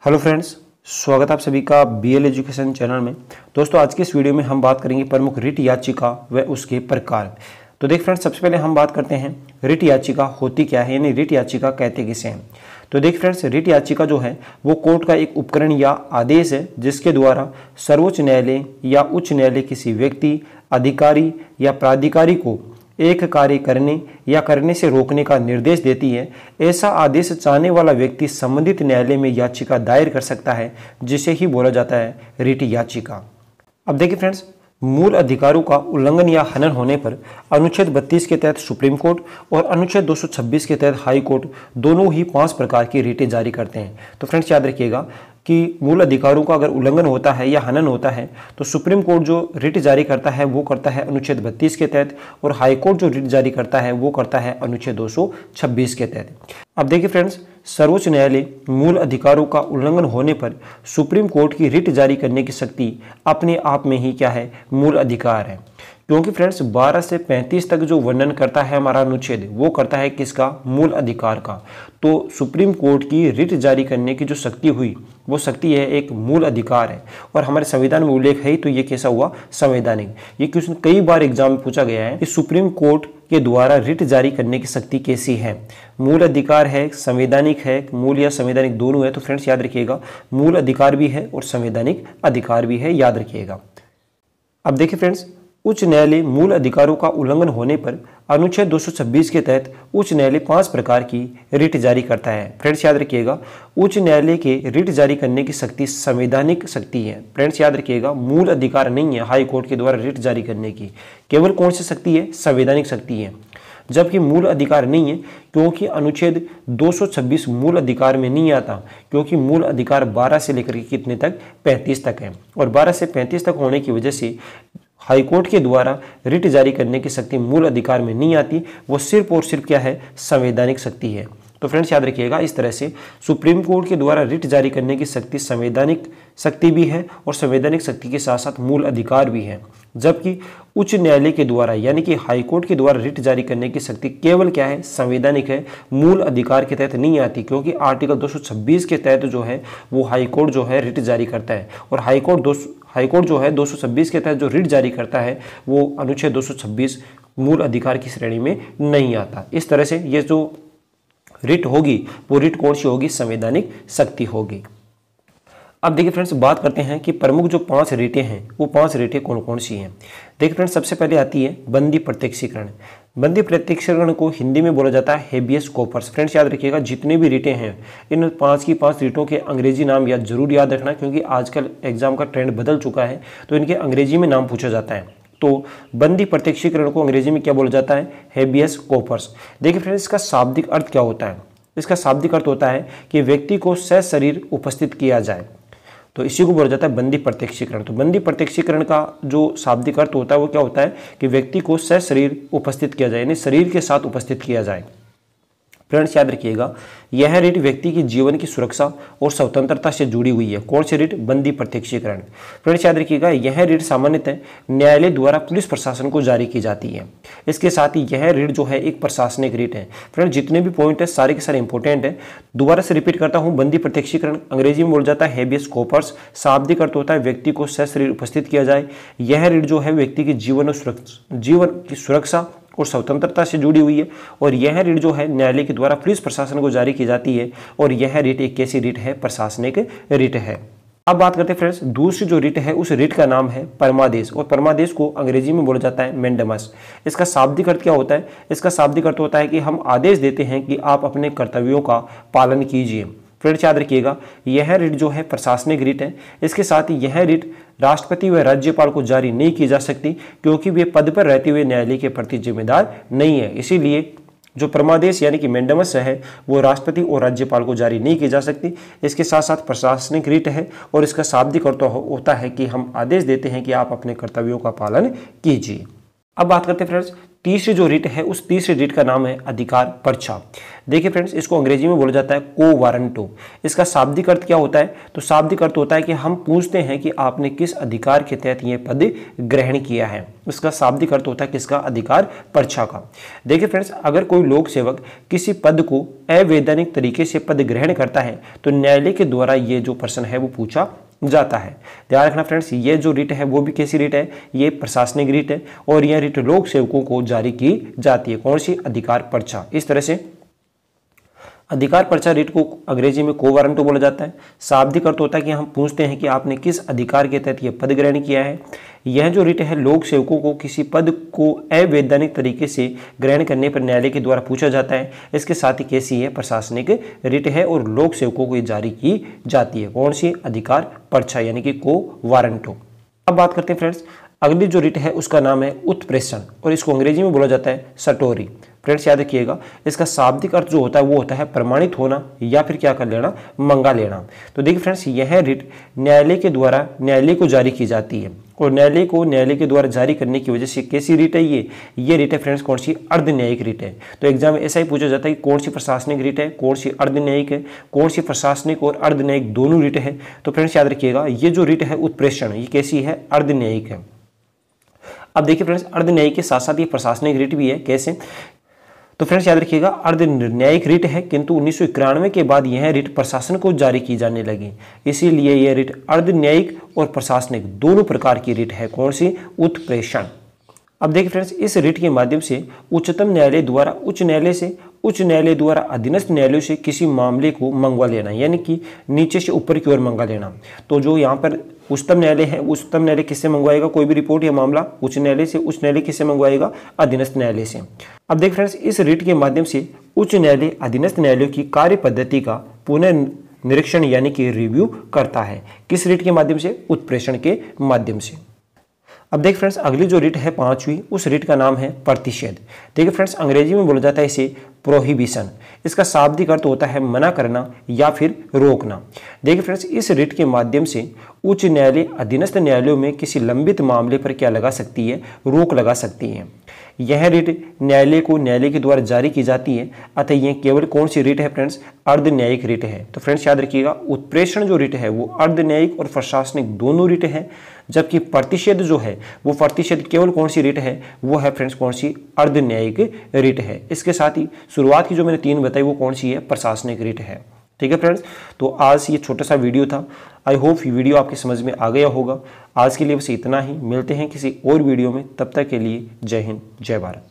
Hello friends, स्वागत है आप सभी का बीएल एजुकेशन चैनल में। दोस्तों, आज की इस वीडियो में हम बात करेंगे प्रमुख रिट याचिका व उसके प्रकार। तो देख फ्रेंड्स, सबसे पहले हम बात करते हैं रिट याचिका होती क्या है, यानी रिट याचिका कहते किसे हैं। तो देख फ्रेंड्स, रिट याचिका जो है वो कोर्ट का एक उपकरण या आदेश है जिसके द्वारा सर्वोच्च न्यायालय या उच्च न्यायालय किसी व्यक्ति, अधिकारी या प्राधिकारी को एक कार्य करने या करने से रोकने का निर्देश देती है। ऐसा आदेश चाहने वाला व्यक्ति संबंधित न्यायालय में याचिका दायर कर सकता है, जिसे ही बोला जाता है रिट याचिका। अब देखिए फ्रेंड्स, मूल अधिकारों का उल्लंघन या हनन होने पर अनुच्छेद 32 के तहत सुप्रीम कोर्ट और अनुच्छेद 226 के तहत हाई कोर्ट दोनों ही 5 प्रकार की रिटें जारी करते हैं। तो फ्रेंड्स, याद रखिएगा कि मूल अधिकारों का अगर उल्लंघन होता है या हनन होता है तो सुप्रीम कोर्ट जो रिट जारी करता है वो करता है अनुच्छेद 32 के तहत, और हाई कोर्ट जो रिट जारी करता है वो करता है अनुच्छेद 226 के तहत। अब देखिए फ्रेंड्स, सर्वोच्च न्यायालय मूल अधिकारों का उल्लंघन होने पर सुप्रीम कोर्ट की रिट जारी करने की शक्ति अपने आप में ही क्या है, मूल अधिकार है। क्योंकि फ्रेंड्स 12 से 35 तक जो वर्णन करता है हमारा अनुच्छेद वो करता है किसका, मूल अधिकार का। तो सुप्रीम कोर्ट की रिट जारी करने की जो शक्ति हुई वो शक्ति है एक मूल अधिकार है, और हमारे संविधान में उल्लेख है, तो ये कैसा हुआ, संवैधानिक। ये क्वेश्चन कई बार एग्जाम में पूछा गया है कि सुप्रीम कोर्ट के द्वारा रिट जारी करने की शक्ति कैसी है, मूल अधिकार है, संवैधानिक है, मूल या संवैधानिक दोनों है। तो फ्रेंड्स याद रखिएगा, मूल अधिकार भी है और संवैधानिक अधिकार भी है, याद रखिएगा। अब देखिए फ्रेंड्स, उच्च न्यायालय मूल अधिकारों का उल्लंघन होने पर अनुच्छेद 226 के तहत उच्च न्यायालय 5 प्रकार की रिट जारी करता है। फ्रेंड्स याद रखिएगा, उच्च न्यायालय के रिट जारी करने की शक्ति संवैधानिक शक्ति है। फ्रेंड्स याद रखिएगा, मूल अधिकार नहीं है हाई कोर्ट के द्वारा रिट जारी करने की, केवल कौन सी शक्ति है, संवैधानिक शक्ति है, जबकि मूल अधिकार नहीं है। क्योंकि अनुच्छेद 226 मूल अधिकार में नहीं आता, क्योंकि मूल अधिकार 12 से लेकर के कितने तक, 35 तक है, और 12 से 35 तक होने की वजह से हाईकोर्ट के द्वारा रिट जारी करने की शक्ति मूल अधिकार में नहीं आती, वो सिर्फ और सिर्फ क्या है, संवैधानिक शक्ति है। तो फ्रेंड्स याद रखिएगा, इस तरह से सुप्रीम कोर्ट के द्वारा रिट जारी करने की शक्ति संवैधानिक शक्ति भी है और संवैधानिक शक्ति के साथ साथ मूल अधिकार भी है, जबकि उच्च न्यायालय के द्वारा यानी कि हाईकोर्ट के द्वारा रिट जारी करने की शक्ति केवल क्या है, संवैधानिक है, मूल अधिकार के तहत नहीं आती। क्योंकि आर्टिकल 226 के तहत जो है वो हाईकोर्ट जो है रिट जारी करता है, और हाईकोर्ट जो है 226 के तहत जो रिट जारी करता है वो अनुच्छेद 226 मूल अधिकार की श्रेणी में नहीं आता। इस तरह से ये जो रिट होगी वो रिट कौन सी होगी, संवैधानिक शक्ति होगी। अब देखिए फ्रेंड्स, बात करते हैं कि प्रमुख जो 5 रिटें हैं वो 5 रिटें कौन कौन सी हैं। देखिए फ्रेंड्स, सबसे पहले आती है बंदी प्रत्यक्षीकरण। बंदी प्रत्यक्षीकरण को हिंदी में बोला जाता है हेबियस कॉर्पस। फ्रेंड्स याद रखिएगा, जितने भी रिटें हैं इन 5 की 5 रिटों के अंग्रेजी नाम जरूर याद रखना, क्योंकि आजकल एग्जाम का ट्रेंड बदल चुका है, तो इनके अंग्रेजी में नाम पूछा जाता है। तो बंदी प्रत्यक्षीकरण को अंग्रेजी में क्या बोला जाता है, हेबियस कॉर्पस। देखिए फ्रेंड्स, इसका शाब्दिक अर्थ क्या होता है। इसका शाब्दिक अर्थ होता है कि व्यक्ति को सशरीर उपस्थित किया जाए, तो इसी को बोला जाता है बंदी प्रत्यक्षीकरण। तो बंदी प्रत्यक्षीकरण का जो शाब्दिक अर्थ होता है वो क्या होता है कि व्यक्ति को सशरीर उपस्थित किया जाए, यानी शरीर के साथ उपस्थित किया जाए। फ्रेंड्स याद रखिएगा, यह रिट व्यक्ति की जीवन की सुरक्षा और स्वतंत्रता से जुड़ी हुई है। कौन सी रिट, बंदी प्रत्यक्षीकरण। फ्रेंड्स याद रखिएगा, यह रिट सामान्यतः न्यायालय द्वारा पुलिस प्रशासन को जारी की जाती है। इसके साथ ही यह रिट जो है एक प्रशासनिक रिट है। फ्रेंड्स जितने भी पॉइंट है सारे के सारे इंपॉर्टेंट है। दोबारा से रिपीट करता हूँ, बंदी प्रत्यक्षीकरण अंग्रेजी में बोला जाता है हेबियस कॉर्पस। शाब्दिक अर्थ होता है व्यक्ति को सशरीर उपस्थित किया जाए। यह रिट जो है व्यक्ति की जीवन की सुरक्षा और स्वतंत्रता से जुड़ी हुई है, और यह रिट जो है न्यायालय के द्वारा पुलिस प्रशासन को जारी की जाती है, और यह रिट एक कैसी रिट है, प्रशासनिक रिट है। अब बात करते हैं फ्रेंड्स, दूसरी जो रिट है उस रिट का नाम है परमादेश, और परमादेश को अंग्रेजी में बोला जाता है मैंडेमस। इसका शाब्दिक अर्थ क्या होता है, इसका शाब्दिक अर्थ होता है कि हम आदेश देते हैं कि आप अपने कर्तव्यों का पालन कीजिए। फ्रेंड्स याद रखिएगा, यह रिट जो है प्रशासनिक रिट है। इसके साथ ही यह रिट राष्ट्रपति व राज्यपाल को जारी नहीं की जा सकती, क्योंकि वे पद पर रहते हुए न्यायालय के प्रति जिम्मेदार नहीं है। इसीलिए जो परमादेश यानी कि मैंडेमस है वो राष्ट्रपति और राज्यपाल को जारी नहीं की जा सकती। इसके साथ साथ प्रशासनिक रिट है, और इसका शाब्दिक अर्थ होता है कि हम आदेश देते हैं कि आप अपने कर्तव्यों का पालन कीजिए। अब बात करते हैं फ्रेंड्स तीसरी जो रिट है, उस तीसरी रिट का नाम है अधिकार पर्चा। देखिए फ्रेंड्स, इसको अंग्रेजी में बोला जाता है को वारंटो। इसका शाब्दिक अर्थ क्या होता है? तो शाब्दिक अर्थ होता है कि हम पूछते हैं कि आपने किस अधिकार के तहत ये पद ग्रहण किया है। इसका शाब्दिक अर्थ होता है किसका? अधिकार पर्चा का। देखिए फ्रेंड्स, अगर कोई लोक सेवक किसी पद को अवैधानिक तरीके से पद ग्रहण करता है तो न्यायालय के द्वारा ये जो प्रश्न है वो पूछा जाता है। ध्यान रखना फ्रेंड्स, ये जो रिट है वो भी कैसी रिट है? ये प्रशासनिक रिट है और यह रिट लोक सेवकों को जारी की जाती है। कौन सी? अधिकार पर्चा। इस तरह से अधिकार पर्चा रिट को अंग्रेजी में को वारंटो बोला जाता है। शाब्दिक अर्थ होता है कि हम पूछते हैं कि आपने किस अधिकार के तहत यह पद ग्रहण किया है। यह जो रिट है लोक सेवकों को किसी पद को अवैधानिक तरीके से ग्रहण करने पर न्यायालय के द्वारा पूछा जाता है। इसके साथ ही कैसी है? प्रशासनिक रिट है और लोक सेवकों को जारी की जाती है। कौन सी? अधिकार पर्चा यानी कि को वारंटो। अब बात करते हैं फ्रेंड्स, अगली जो रिट है उसका नाम है उत्प्रेषण और इसको अंग्रेजी में बोला जाता है सटोरी। फ्रेंड्स याद रखिएगा, इसका शाब्दिक अर्थ जो होता है वो होता है प्रमाणित होना या फिर क्या कर लेना? मंगा लेना। तो देखिए फ्रेंड्स, यह रिट न्यायालय के द्वारा न्यायालय को जारी की जाती है और न्यायालय के द्वारा जारी करने की वजह से कैसी रिट है? ये रिट है फ्रेंड्स कौन सी? अर्ध न्यायिक रिट है। तो एग्जाम में ऐसा ही पूछा जाता है कि कौन सी प्रशासनिक रिट है, कौन सी अर्ध न्यायिक है, कौन सी प्रशासनिक और अर्ध न्यायिक दोनों रिट है। तो फ्रेंड्स याद रखिएगा, ये जो रिट है उत्प्रेषण, ये कैसी है? अर्ध न्यायिक है। अब देखिए फ्रेंड्स, अर्ध न्यायिक के साथ साथ ये प्रशासनिक रिट भी है। कैसे? तो फ्रेंड्स याद रखिएगा, अर्ध न्यायिक रिट है किंतु 1991 के बाद यह रिट प्रशासन को जारी की जाने लगी, इसीलिए यह रिट अर्ध न्यायिक और प्रशासनिक दोनों प्रकार की रिट है। कौन सी? उत्प्रेषण। अब देखिए फ्रेंड्स, इस रिट के माध्यम से उच्चतम न्यायालय द्वारा उच्च न्यायालय से, उच्च न्यायालय द्वारा अधीनस्थ न्यायालयों से किसी मामले को मंगवा लेना, यानी कि नीचे से ऊपर की ओर मंगा लेना। तो जो यहाँ पर उच्चतम न्यायालय है, उच्चतम न्यायालय किससे मंगवाएगा? कोई भी रिपोर्ट या मामला उच्च न्यायालय से, उच्च न्यायालय किससे मंगवाएगा? अधीनस्थ न्यायालय से। अब देख फ्रेंड्स, इस रिट के माध्यम से उच्च न्यायालय अधीनस्थ न्यायालयों की कार्य पद्धति का पुनः निरीक्षण यानी कि रिव्यू करता है। किस रिट के माध्यम से? उत्प्रेषण के माध्यम से। अब देख फ्रेंड्स, अगली जो रिट है पांचवी, उस रिट का नाम है प्रतिषेध। देखिए फ्रेंड्स, अंग्रेजी में बोला जाता है इसे प्रोहिबिशन। इसका शाब्दिक अर्थ होता है मना करना या फिर रोकना। देखिए फ्रेंड्स, इस रिट के माध्यम से उच्च न्यायालय अधीनस्थ न्यायालयों में किसी लंबित मामले पर क्या लगा सकती है? रोक लगा सकती है। यह रिट न्यायालय को न्यायालय के द्वारा जारी की जाती है, अतः यह केवल कौन सी रिट है फ्रेंड्स? अर्ध न्यायिक रिट है। तो फ्रेंड्स याद रखिएगा, उत्प्रेषण जो रिट है वो अर्ध न्यायिक और प्रशासनिक दोनों रिट है, जबकि प्रतिषेध जो है वो प्रतिषेध केवल कौन सी रिट है? वो है फ्रेंड्स कौन सी? अर्ध न्यायिक रिट है। इसके साथ ही शुरुआत की जो मैंने तीन बताई वो कौन सी है? प्रशासनिक रिट है। ठीक है फ्रेंड्स, तो आज ये छोटा सा वीडियो था। आई होप ये वीडियो आपके समझ में आ गया होगा। आज के लिए बस इतना ही, मिलते हैं किसी और वीडियो में, तब तक के लिए जय हिंद, जय भारत।